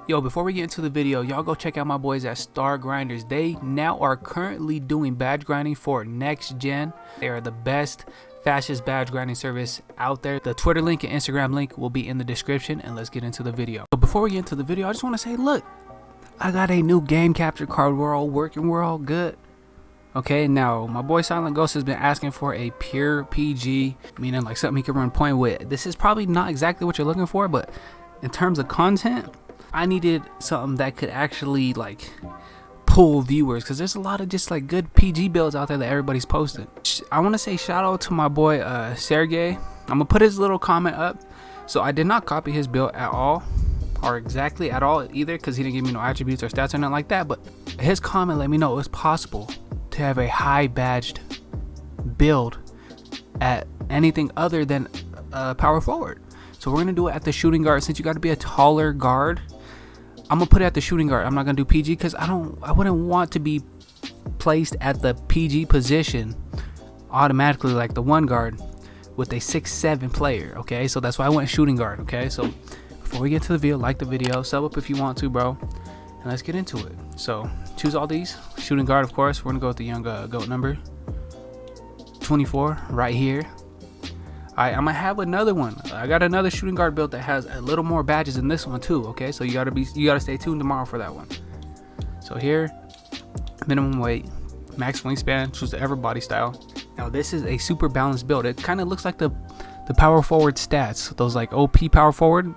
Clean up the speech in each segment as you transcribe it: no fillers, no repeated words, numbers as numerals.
Yo, before we get into the video, y'all go check out my boys at Star Grinders. They now are currently doing badge grinding for next gen. They are the best, fastest badge grinding service out there. The Twitter link and Instagram link will be in the description, and let's get into the video. So before we get into the video, I just want to say, look, I got a new game capture card. We're all working, we're all good. Okay, now my boy Silent Ghost has been asking for a pure PG, meaning like something he can run point with. This is probably not exactly what you're looking for, but in terms of content, I needed something that could actually like pull viewers, because there's a lot of just like good PG builds out there that everybody's posting. I want to say shout out to my boy Sergey. I'm gonna put his little comment up. So I did not copy his build at all, or exactly at all either, because he didn't give me no attributes or stats or nothing like that. But his comment let me know it was possible to have a high badged build at anything other than power forward. So we're gonna do it at the shooting guard. Since you got to be a taller guard, I'm gonna put it at the shooting guard. I'm not gonna do PG because I wouldn't want to be placed at the PG position automatically like the one guard with a 6'7" player. Okay, so that's why I went shooting guard. Okay, so before we get to the video, like the video, sub up if you want to, bro, and let's get into it. So choose all these. Shooting guard, of course. We're gonna go with the young goat number 24 right here. I'm gonna have another one. I got another shooting guard build that has a little more badges than this one too. Okay, so you gotta stay tuned tomorrow for that one. So here, minimum weight, max wingspan, choose the ever body style. Now this is a super balanced build. It kind of looks like the power forward stats, those like OP power forward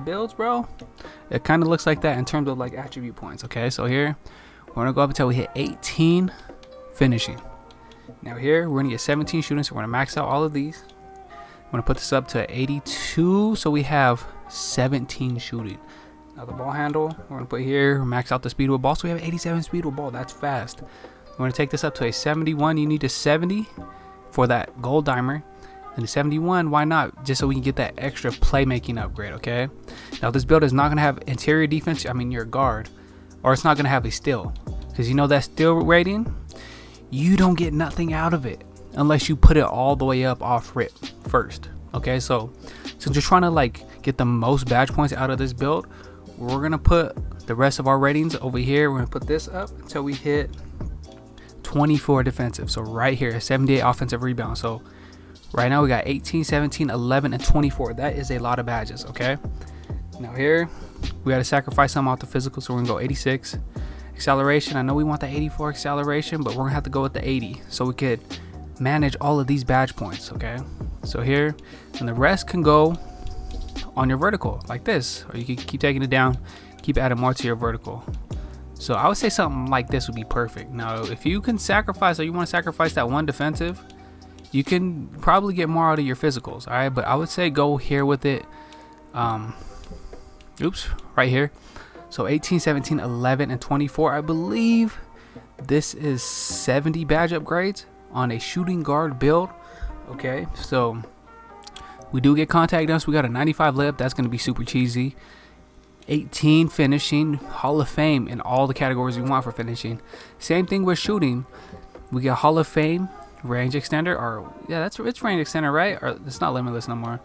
builds, bro. It kind of looks like that in terms of like attribute points. Okay, so here we're gonna go up until we hit 18 finishing. Now here we're gonna get 17 shooting, so we're gonna max out all of these. I'm gonna put this up to 82, so we have 17 shooting. Now the ball handle, we're gonna put here, max out the speed with ball, so we have 87 speed with ball. That's fast. We're gonna take this up to a 71. You need a 70 for that gold dimer, and a 71. Why not? Just so we can get that extra playmaking upgrade. Okay. Now this build is not gonna have interior defense. I mean, you're a guard, or it's not gonna have a steal, because you know that steal rating, you don't get nothing out of it unless you put it all the way up off rip first. Okay, so since you're trying to like get the most badge points out of this build, we're gonna put the rest of our ratings over here. We're gonna put this up until we hit 24 defensive. So right here, 78 offensive rebound. So right now we got 18, 17, 11, and 24. That is a lot of badges. Okay, now here we got to sacrifice some off the physical, so we're gonna go 86 acceleration. I know we want the 84 acceleration, but we're gonna have to go with the 80 so we could manage all of these badge points. Okay, so here, and the rest can go on your vertical like this, or you can keep taking it down, keep adding more to your vertical. So I would say something like this would be perfect. Now if you can sacrifice, or you want to sacrifice that one defensive, you can probably get more out of your physicals. All right, but I would say go here with it. Oops, right here. So 18, 17, 11, and 24. I believe this is 70 badge upgrades on a shooting guard build. Okay, so we do get contact done, so we got a 95 lip. That's going to be super cheesy. 18 finishing, Hall of Fame in all the categories we want for finishing. Same thing with shooting. We get Hall of Fame, range extender, or yeah, it's range extender, right? Or it's not limitless no more.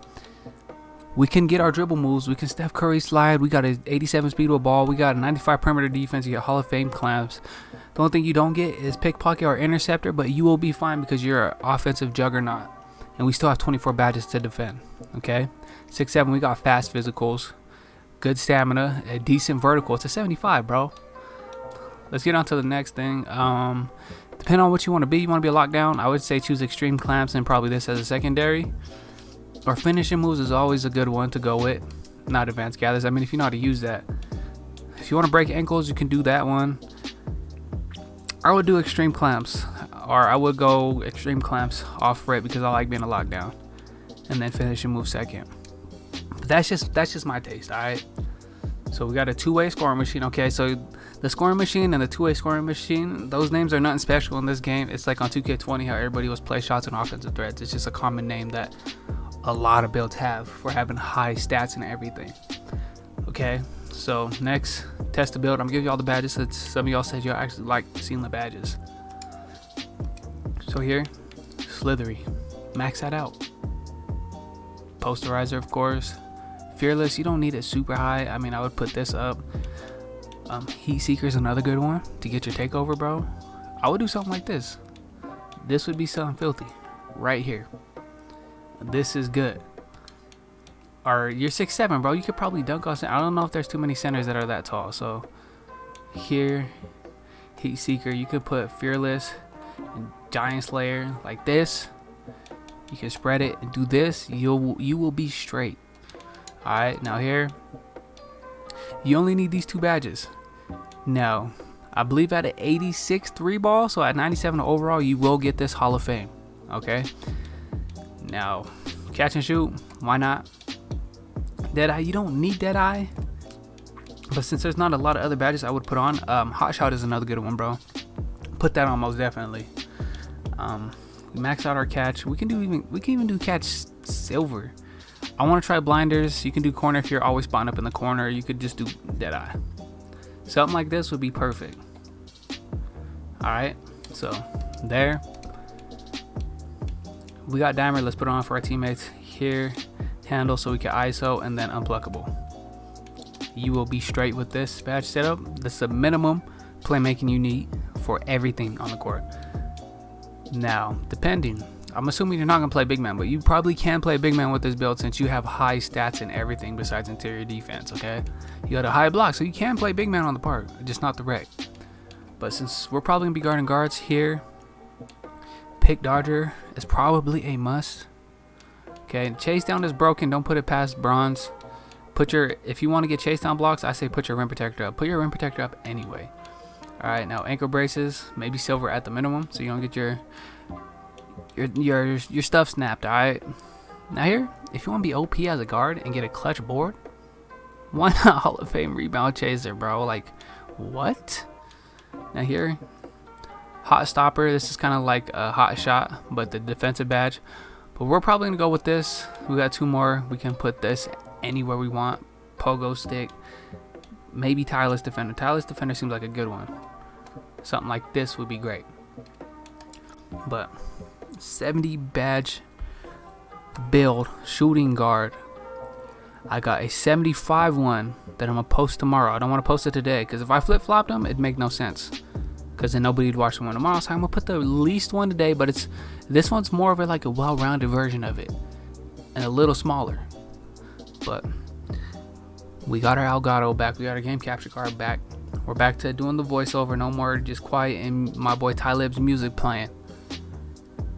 We can get our dribble moves. We can Steph Curry slide. We got a 87 speed with ball. We got a 95 perimeter defense. You get Hall of Fame clamps. The only thing you don't get is pickpocket or interceptor, but you will be fine because you're an offensive juggernaut, and we still have 24 badges to defend. Okay, 6'7", we got fast physicals, good stamina, a decent vertical. It's a 75, bro. Let's get on to the next thing. Depending on what you want to be. You want to be a lockdown, I would say choose extreme clamps and probably this as a secondary. Or finishing moves is always a good one to go with. Not advanced gathers. I mean, if you know how to use that. If you want to break ankles, you can do that one. I would do extreme clamps, or I would go extreme clamps off rip because I like being a lockdown, and then finishing move second. But that's just my taste. All right. So we got a two-way scoring machine. Okay, so the scoring machine and the two-way scoring machine, those names are nothing special in this game. It's like on 2K20 how everybody was play shots and offensive threats. It's just a common name that a lot of builds have for having high stats and everything. Okay, so next, test the build. I'm gonna give you all the badges that some of y'all said y'all actually like seeing the badges. So here, Slithery, max that out. Posterizer, of course. Fearless, you don't need it super high. I mean, I would put this up. Heat Seeker is another good one to get your takeover, bro. I would do something like this. This would be something filthy right here. This is good. Or you're 6'7", bro. You could probably dunk on. I don't know if there's too many centers that are that tall. So here, Heat Seeker, you could put Fearless and Giant Slayer like this. You can spread it and do this. You will be straight. All right, now here, you only need these 2 badges. Now, I believe at an 86 3 ball, so at 97 overall, you will get this Hall of Fame. Okay. Now, catch and shoot, why not? Deadeye, you don't need Deadeye, but since there's not a lot of other badges I would put on, Hot Shot is another good one, bro. Put that on most definitely. Max out our catch. We can even do catch silver. I want to try blinders. You can do corner if you're always spotting up in the corner. You could just do Deadeye. Something like this would be perfect. All right, so there. We got Dimer. Let's put it on for our teammates here. Handle so we can ISO, and then unpluckable. You will be straight with this badge setup. That's the minimum playmaking you need for everything on the court. Now, depending, I'm assuming you're not gonna play big man, but you probably can play big man with this build since you have high stats and everything besides interior defense. Okay, you got a high block, so you can play big man on the park, just not the rec. But since we're probably gonna be guarding guards here, pick dodger is probably a must. Okay, chase down is broken. Don't put it past bronze. If you want to get chase down blocks, I say put your rim protector up. Put your rim protector up anyway. All right, now ankle braces, maybe silver at the minimum, so you don't get your stuff snapped. All right. Now here, if you want to be OP as a guard and get a clutch board, why not Hall of Fame rebound chaser, bro? Like, what? Now here, hot stopper. This is kind of like a hot shot, but the defensive badge. But we're probably gonna go with this. We got 2 more. We can put this anywhere we want. Pogo stick, maybe tireless defender. Tireless defender seems like a good one. Something like this would be great. But 70 badge build shooting guard. I got a 75 one that I'm gonna post tomorrow. I don't want to post it today because if I flip-flopped them, it'd make no sense. Because then nobody'd watch the one tomorrow. So I'm gonna put the least one today, but this one's more of a well-rounded version of it and a little smaller. But we got our Elgato back. We got our game capture card back. We're back to doing the voiceover. No more just quiet and my boy Talib's music playing.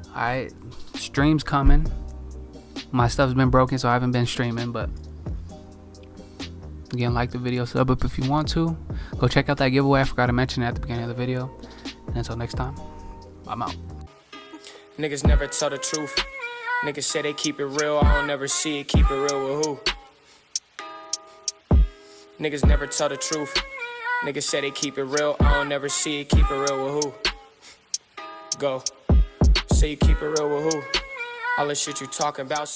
Alright, streams coming. My stuff's been broken, so I haven't been streaming, but again, like the video, sub up if you want to. Go check out that giveaway. I forgot to mention it at the beginning of the video. And until next time, I'm out. Niggas never tell the truth. Niggas say they keep it real. I don't never see it. Keep it real with who? Niggas never tell the truth. Niggas say they keep it real. I don't never see it. Keep it real with who? Go. Say you keep it real with who? All the shit you talking about.